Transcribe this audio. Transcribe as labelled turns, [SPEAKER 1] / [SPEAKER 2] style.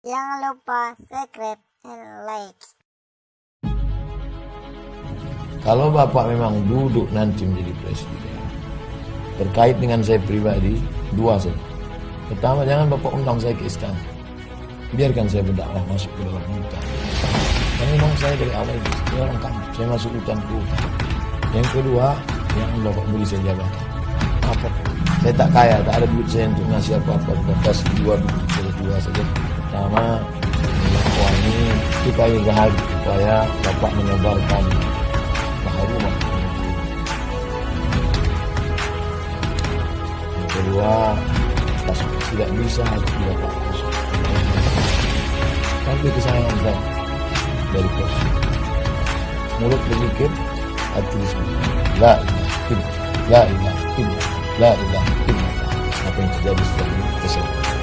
[SPEAKER 1] Jangan lupa subscribe and like.
[SPEAKER 2] Kalau Bapak memang duduk nanti menjadi presiden, terkait dengan saya pribadi, dua saja. Pertama, jangan Bapak undang saya ke istana. Biarkan saya berdakwah masuk ke dalam hutan. Karena memang saya dari awal saya orang kampung, saya masuk hutan ke hutan. Yang kedua, yang Bapak beri saya jabatan. Apa? Saya tak kaya, tak ada duit saya untuk ngasih apa-apa. Batas dua saja. Pertama, dakwah ini supaya bahagia, supaya Bapak menyebarkan keharuman. Yang kedua, tidak bisa harus didapat kosong. Tapi kesayangan saya dari kosong. Mulut berzikir, hati bismillah. La ilaha illallah, la ilaha illallah, la ilaha illallah. Apa yang terjadi setelah ini? Kesalahan.